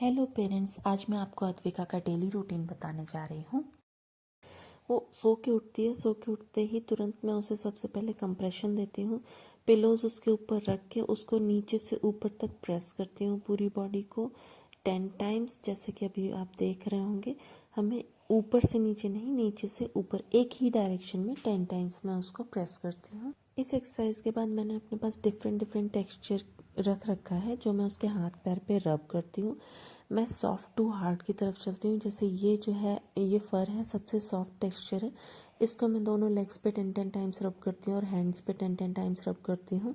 Hello parents, आज मैं आपको अद्विका का डेली रूटीन बताने जा रही हूँ। वो सो के उठती है। सो के उठते ही तुरंत मैं उसे सबसे पहले कंप्रेशन देती हूँ। पिलोज उसके ऊपर रख के उसको नीचे से ऊपर तक प्रेस करती हूँ पूरी बॉडी को 10 टाइम्स। जैसे कि अभी आप देख रहे होंगे, हमें ऊपर से नीचे नहीं, नीचे से ऊपर एक ही डायरेक्शन में 10 टाइम्स मैं उसको प्रेस करती हूँ। इस एक्सरसाइज के बाद मैंने अपने पास डिफरेंट डिफरेंट टेक्सचर रख रखा है जो मैं उसके हाथ पैर पे रब करती हूँ। मैं सॉफ्ट टू हार्ड की तरफ चलती हूँ। जैसे ये जो है, ये फर है, सबसे सॉफ्ट टेक्सचर है। इसको मैं दोनों लेग्स पे 10 टाइम्स रब करती हूँ और हैंड्स पे 10 टाइम्स रब करती हूँ।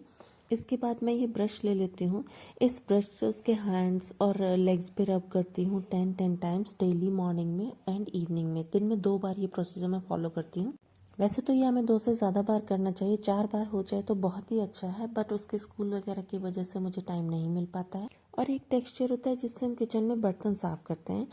इसके बाद मैं ये ब्रश ले लेती हूँ। इस ब्रश से उसके हैंड्स और लेग्स पे रब करती हूँ 10 टाइम्स डेली, मॉर्निंग में एंड इवनिंग में। दिन में 2 बार ये प्रोसीजर मैं फॉलो करती हूँ। वैसे तो ये हमें 2 से ज़्यादा बार करना चाहिए, 4 बार हो जाए तो बहुत ही अच्छा है, बट उसके स्कूल वगैरह की वजह से मुझे टाइम नहीं मिल पाता है। और एक टेक्सचर होता है जिससे हम किचन में बर्तन साफ करते हैं।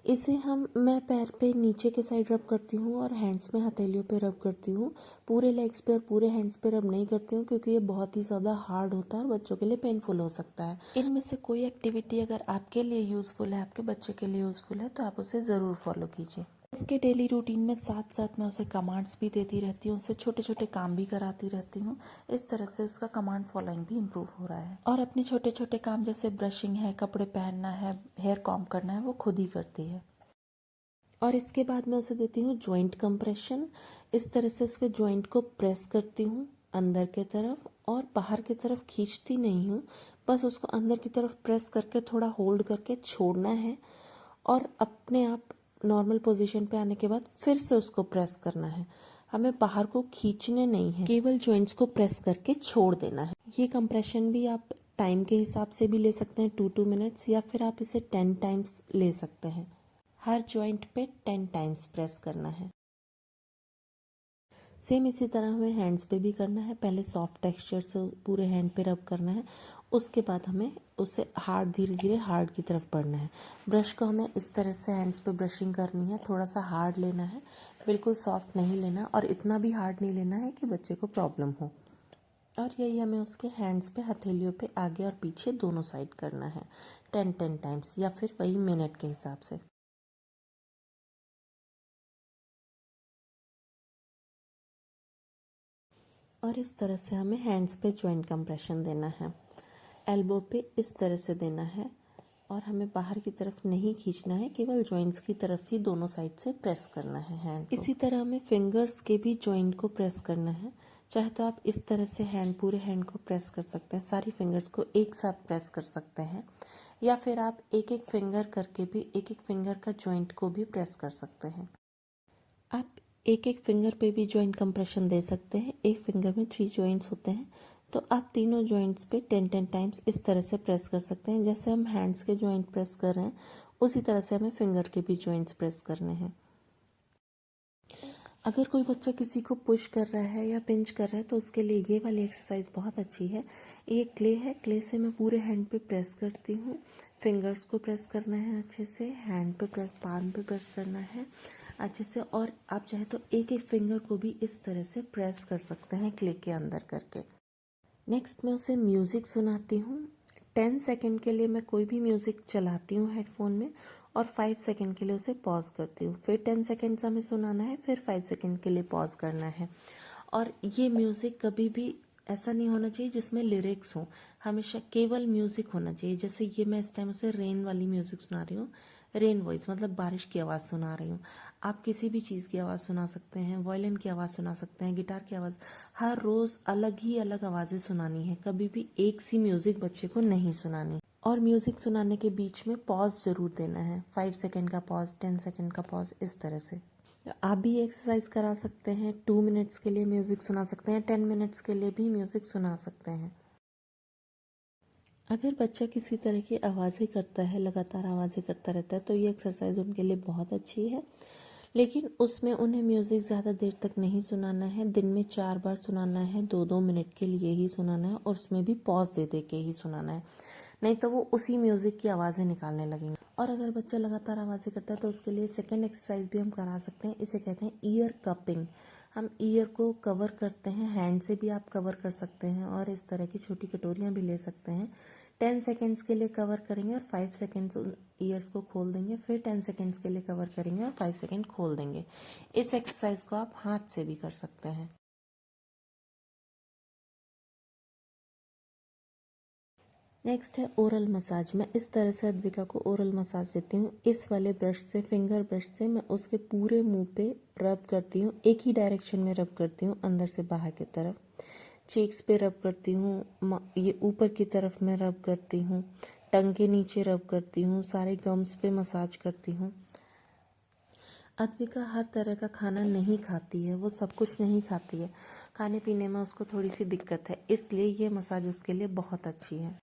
इसे मैं पैर पे नीचे के साइड रब करती हूँ और हैंड्स में हथेलियों पे रब करती हूँ। पूरे लेग्स पे और पूरे हैंड्स पे रब नहीं करती हूँ क्योंकि ये बहुत ही ज़्यादा हार्ड होता है और बच्चों के लिए पेनफुल हो सकता है। इनमें से कोई एक्टिविटी अगर आपके लिए यूज़फुल है, आपके बच्चे के लिए यूज़फुल है, तो आप उसे ज़रूर फॉलो कीजिए। उसके डेली रूटीन में साथ साथ मैं उसे कमांड्स भी देती रहती हूँ, उससे छोटे छोटे काम भी कराती रहती हूँ। इस तरह से उसका कमांड फॉलोइंग भी इम्प्रूव हो रहा है। और अपने छोटे छोटे काम जैसे ब्रशिंग है, कपड़े पहनना है, हेयर कॉम्ब करना है, वो खुद ही करती है। और इसके बाद मैं उसे देती हूँ जॉइंट कंप्रेशन। इस तरह से उसके जॉइंट को प्रेस करती हूँ अंदर की तरफ, और बाहर की तरफ खींचती नहीं हूँ, बस उसको अंदर की तरफ प्रेस करके थोड़ा होल्ड करके छोड़ना है और अपने आप नॉर्मल पोजीशन पे आने के बाद फिर से उसको प्रेस करना है। हमें बाहर को खींचने नहीं है, केवल जॉइंट्स को प्रेस करके छोड़ देना है। ये कंप्रेशन भी आप टाइम के हिसाब से भी ले सकते हैं, 2 मिनट्स, या फिर आप इसे 10 टाइम्स ले सकते हैं। हर जॉइंट पे 10 टाइम्स प्रेस करना है। सेम इसी तरह हमें हैंड्स पे भी करना है। पहले सॉफ्ट टेक्सचर से पूरे हैंड पे रब करना है, उसके बाद हमें उससे हार्ड, धीरे धीरे हार्ड की तरफ बढ़ना है। ब्रश को हमें इस तरह से हैंड्स पे ब्रशिंग करनी है, थोड़ा सा हार्ड लेना है, बिल्कुल सॉफ्ट नहीं लेना और इतना भी हार्ड नहीं लेना है कि बच्चे को प्रॉब्लम हो। और यही हमें उसके हैंड्स पे, हथेलियों पे आगे और पीछे दोनों साइड करना है 10 टाइम्स, या फिर वही मिनट के हिसाब से। और इस तरह से हमें हैंड्स पे जॉइंट कंप्रेशन देना है। एल्बो पे इस तरह से देना है और हमें बाहर की तरफ नहीं खींचना है, केवल जॉइंट्स की तरफ ही दोनों साइड से प्रेस करना है हैंड को। इसी तरह हमें फिंगर्स के भी जॉइंट को प्रेस करना है। चाहे तो आप इस तरह से पूरे हैंड को प्रेस कर सकते हैं, सारी फिंगर्स को एक साथ प्रेस कर सकते हैं, या फिर आप एक एक फिंगर करके भी एक एक फिंगर का जॉइंट को भी प्रेस कर सकते हैं। आप एक एक फिंगर पे भी जॉइंट कंप्रेशन दे सकते हैं। एक फिंगर में 3 जॉइंट्स होते हैं, तो आप तीनों जॉइंट्स पे 10 टाइम्स इस तरह से प्रेस कर सकते हैं। जैसे हम हैंड्स के जॉइंट प्रेस कर रहे हैं, उसी तरह से हमें फिंगर के भी जॉइंट्स प्रेस करने हैं। अगर कोई बच्चा किसी को पुश कर रहा है या पिंच कर रहा है तो उसके लिए ये वाली एक्सरसाइज बहुत अच्छी है। ये क्ले है, क्ले से मैं पूरे हैंड पे प्रेस करती हूँ। फिंगर्स को प्रेस करना है अच्छे से, हैंड पे प्रेस, पाम पे प्रेस करना है अच्छे से, और आप चाहे तो एक एक फिंगर को भी इस तरह से प्रेस कर सकते हैं क्ले के अंदर करके। नेक्स्ट मैं उसे म्यूज़िक सुनाती हूँ। 10 सेकेंड के लिए मैं कोई भी म्यूज़िक चलाती हूँ हेडफोन में, और 5 सेकेंड के लिए उसे पॉज करती हूँ। फिर 10 सेकेंड्स हमें सुनाना है, फिर 5 सेकेंड के लिए पॉज करना है। और ये म्यूज़िक कभी भी ऐसा नहीं होना चाहिए जिसमें लिरिक्स हो, हमेशा केवल म्यूज़िक होना चाहिए। जैसे ये मैं इस टाइम उसे रेन वाली म्यूज़िक सुना रही हूँ, रेन वॉइस मतलब बारिश की आवाज़ सुना रही हूँ। आप किसी भी चीज़ की आवाज़ सुना सकते हैं, वायलिन की आवाज़ सुना सकते हैं, गिटार की आवाज़। हर रोज़ अलग ही अलग आवाज़ें सुनानी है, कभी भी एक सी म्यूज़िक बच्चे को नहीं सुनानी। और म्यूज़िक सुनाने के बीच में पॉज ज़रूर देना है, 5 सेकेंड का पॉज, 10 सेकेंड का पॉज, इस तरह से। आप भी एक्सरसाइज करा सकते हैं। 2 मिनट्स के लिए म्यूज़िक सुना सकते हैं, 10 मिनट्स के लिए भी म्यूज़िक सुना सकते हैं। अगर बच्चा किसी तरह की आवाज़ें करता है, लगातार आवाज़ें करता रहता है, तो ये एक्सरसाइज उनके लिए बहुत अच्छी है। लेकिन उसमें उन्हें म्यूज़िक ज़्यादा देर तक नहीं सुनाना है। दिन में 4 बार सुनाना है, 2-2 मिनट के लिए ही सुनाना है, और उसमें भी पॉज दे दे के ही सुनाना है, नहीं तो वो उसी म्यूज़िक की आवाज़ें निकालने लगेंगे। और अगर बच्चा लगातार आवाज़ें करता है तो उसके लिए सेकेंड एक्सरसाइज भी हम करा सकते हैं। इसे कहते हैं ईयर कपिंग। हम ईयर को कवर करते हैं, हैंड से भी आप कवर कर सकते हैं, और इस तरह की छोटी कटोरियाँ भी ले सकते हैं। 10 सेकेंड्स के लिए कवर करेंगे और 5 सेकेंड्स ईयर्स को खोल देंगे, फिर 10 सेकेंड्स के लिए कवर करेंगे और 5 सेकेंड खोल देंगे। इस एक्सरसाइज को आप हाथ से भी कर सकते हैं। नेक्स्ट है ओरल मसाज। मैं इस तरह से अद्विका को ओरल मसाज देती हूँ। इस वाले ब्रश से, फिंगर ब्रश से मैं उसके पूरे मुंह पे रब करती हूँ, एक ही डायरेक्शन में रब करती हूँ, अंदर से बाहर की तरफ। चीक्स पे रब करती हूँ, ये ऊपर की तरफ मैं रब करती हूँ, टंग के नीचे रब करती हूँ, सारे गम्स पे मसाज करती हूँ। अद्विका हर तरह का खाना नहीं खाती है, वो सब कुछ नहीं खाती है, खाने पीने में उसको थोड़ी सी दिक्कत है, इसलिए ये मसाज उसके लिए बहुत अच्छी है।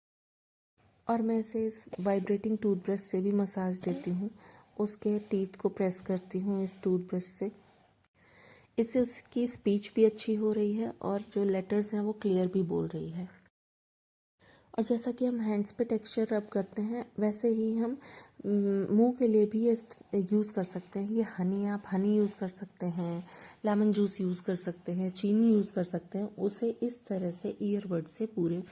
और मैं इसे इस वाइब्रेटिंग टूथब्रश से भी मसाज देती हूँ, उसके टीथ को प्रेस करती हूँ इस टूथब्रश से। इससे उसकी स्पीच भी अच्छी हो रही है और जो लेटर्स हैं वो क्लियर भी बोल रही है। और जैसा कि हम हैंड्स पे टेक्सचर रब करते हैं, वैसे ही हम मुंह के लिए भी ये यूज़ कर सकते हैं। ये हनी, आप हनी यूज़ कर सकते हैं, लेमन जूस यूज़ कर सकते हैं, चीनी यूज़ कर सकते हैं। उसे इस तरह से ईयरबड से पूरे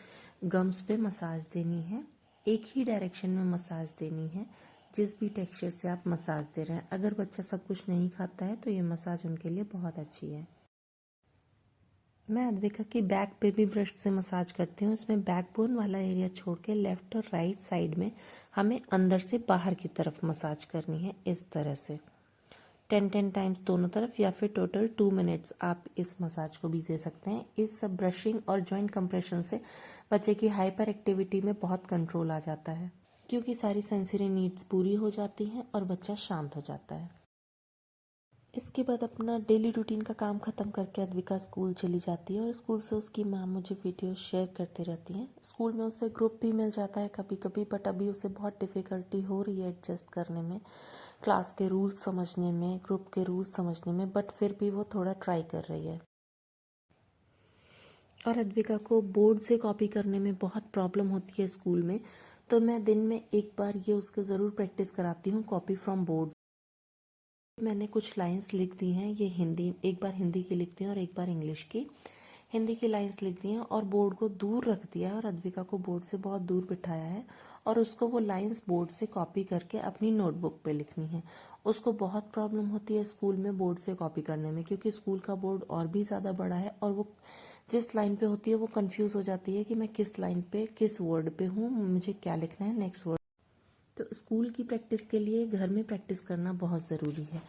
गम्स पे मसाज देनी है, एक ही डायरेक्शन में मसाज देनी है, जिस भी टेक्सचर से आप मसाज दे रहे हैं। अगर बच्चा सब कुछ नहीं खाता है तो ये मसाज उनके लिए बहुत अच्छी है। मैं अद्विका की बैक पे भी ब्रश से मसाज करती हूँ। इसमें बैकबोन वाला एरिया छोड़ के लेफ्ट और राइट साइड में हमें अंदर से बाहर की तरफ मसाज करनी है, इस तरह से 10-10 टाइम्स दोनों तरफ, या फिर टोटल 2 मिनट्स आप इस मसाज को भी दे सकते हैं। इस सब ब्रशिंग और जॉइंट कंप्रेशन से बच्चे की हाइपर एक्टिविटी में बहुत कंट्रोल आ जाता है, क्योंकि सारी सेंसरी नीड्स पूरी हो जाती हैं और बच्चा शांत हो जाता है। इसके बाद अपना डेली रूटीन का काम ख़त्म करके अद्विका स्कूल चली जाती है और स्कूल से उसकी माँ मुझे वीडियो शेयर करती रहती हैं। स्कूल में उसे ग्रुप भी मिल जाता है कभी कभी, बट अभी उसे बहुत डिफ़िकल्टी हो रही है एडजस्ट करने में, क्लास के रूल्स समझने में, ग्रुप के रूल्स समझने में, बट फिर भी वो थोड़ा ट्राई कर रही है। और अद्विका को बोर्ड से कॉपी करने में बहुत प्रॉब्लम होती है स्कूल में, तो मैं दिन में एक बार ये उसको ज़रूर प्रैक्टिस कराती हूँ कॉपी फ्रॉम बोर्ड। मैंने कुछ लाइंस लिख दी हैं, ये हिंदी, एक बार हिंदी की लिखती हूँ और एक बार इंग्लिश की। हिंदी की लाइंस लिख दी हैं और बोर्ड को दूर रख दिया और अद्विका को बोर्ड से बहुत दूर बिठाया है और उसको वो लाइंस बोर्ड से कॉपी करके अपनी नोटबुक पे लिखनी है। उसको बहुत प्रॉब्लम होती है स्कूल में बोर्ड से कॉपी करने में, क्योंकि स्कूल का बोर्ड और भी ज़्यादा बड़ा है और वो जिस लाइन पे होती है वो कंफ्यूज हो जाती है कि मैं किस लाइन पे, किस वर्ड पे हूँ, मुझे क्या लिखना है नेक्स्ट वर्ड। तो स्कूल की प्रैक्टिस के लिए घर में प्रैक्टिस करना बहुत ज़रूरी है।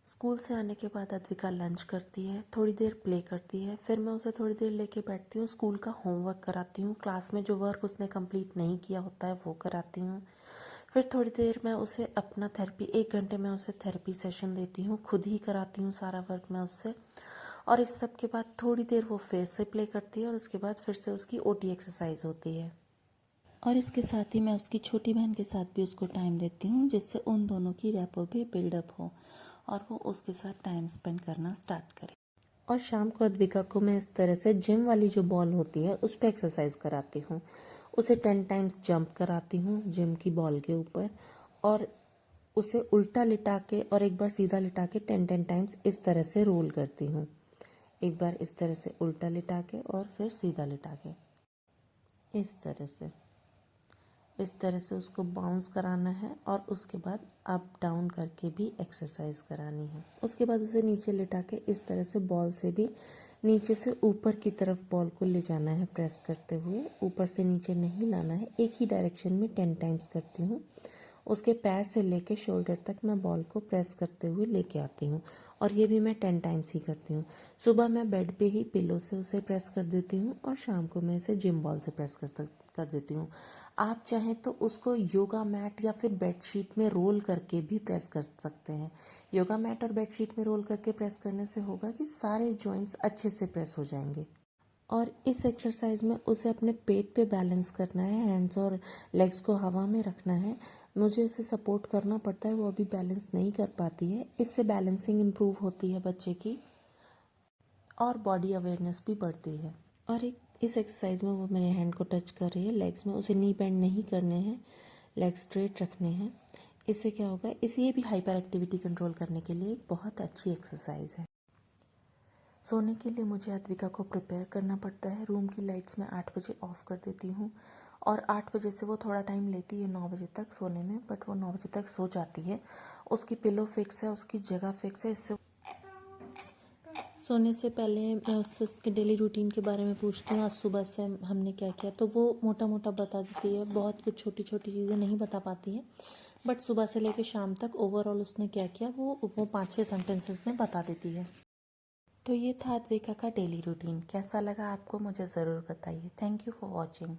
स्कूल से आने के बाद अद्विका लंच करती है, थोड़ी देर प्ले करती है, फिर मैं उसे थोड़ी देर लेके बैठती हूँ, स्कूल का होमवर्क कराती हूँ, क्लास में जो वर्क उसने कंप्लीट नहीं किया होता है वो कराती हूँ। फिर थोड़ी देर मैं उसे अपना थेरेपी, 1 घंटे में उसे थेरेपी सेशन देती हूँ, खुद ही कराती हूँ सारा वर्क मैं उससे। और इस सब के बाद थोड़ी देर वो फिर से प्ले करती है और उसके बाद फिर से उसकी ओटी एक्सरसाइज होती है। और इसके साथ ही मैं उसकी छोटी बहन के साथ भी उसको टाइम देती हूँ, जिससे उन दोनों की रैपो भी बिल्डअप हो और वो उसके साथ टाइम स्पेंड करना स्टार्ट करे। और शाम को अद्विका को मैं इस तरह से जिम वाली जो बॉल होती है उस पर एक्सरसाइज कराती हूँ। उसे 10 टाइम्स जंप कराती हूँ जिम की बॉल के ऊपर, और उसे उल्टा लिटा के और एक बार सीधा लिटा के 10-10 टाइम्स इस तरह से रोल करती हूँ। एक बार इस तरह से उल्टा लिटा के और फिर सीधा लिटा के, इस तरह से उसको बाउंस कराना है और उसके बाद अप डाउन करके भी एक्सरसाइज करानी है। उसके बाद उसे नीचे लिटा के इस तरह से बॉल से भी नीचे से ऊपर की तरफ बॉल को ले जाना है, प्रेस करते हुए ऊपर से नीचे नहीं लाना है, एक ही डायरेक्शन में 10 टाइम्स करती हूँ। उसके पैर से लेके शोल्डर तक मैं बॉल को प्रेस करते हुए लेके आती हूँ और ये भी मैं 10 टाइम्स ही करती हूँ। सुबह मैं बेड पे ही पिलो से उसे प्रेस कर देती हूँ और शाम को मैं इसे जिम बॉल से प्रेस कर देती हूँ। आप चाहें तो उसको योगा मैट या फिर बेडशीट में रोल करके भी प्रेस कर सकते हैं। योगा मैट और बेडशीट में रोल करके प्रेस करने से होगा कि सारे जॉइंट्स अच्छे से प्रेस हो जाएंगे। और इस एक्सरसाइज में उसे अपने पेट पे बैलेंस करना है, हैंड्स और लेग्स को हवा में रखना है। मुझे उसे सपोर्ट करना पड़ता है, वो अभी बैलेंस नहीं कर पाती है। इससे बैलेंसिंग इम्प्रूव होती है बच्चे की और बॉडी अवेयरनेस भी बढ़ती है। और इस एक्सरसाइज में वो मेरे हैंड को टच कर रही है लेग्स में, उसे नी बेंड नहीं करने हैं, लेग स्ट्रेट रखने हैं। इससे क्या होगा, इस ये भी हाइपर एक्टिविटी कंट्रोल करने के लिए एक बहुत अच्छी एक्सरसाइज है। सोने के लिए मुझे अद्विका को प्रिपेयर करना पड़ता है। रूम की लाइट्स मैं 8 बजे ऑफ़ कर देती हूँ और 8 बजे से वो थोड़ा टाइम लेती है 9 बजे तक सोने में, बट वो 9 बजे तक सो जाती है। उसकी पिलो फिक्स है, उसकी जगह फिक्स है। इससे सोने से पहले मैं उससे उसके डेली रूटीन के बारे में पूछती हूँ, आज सुबह से हमने क्या किया, तो वो मोटा मोटा बता देती है, बहुत कुछ छोटी छोटी चीज़ें नहीं बता पाती है, बट सुबह से लेकर शाम तक ओवरऑल उसने क्या किया वो 5-6 सेंटेंसेस में बता देती है। तो ये था अद्विका का डेली रूटीन। कैसा लगा आपको मुझे ज़रूर बताइए। Thank you for watching.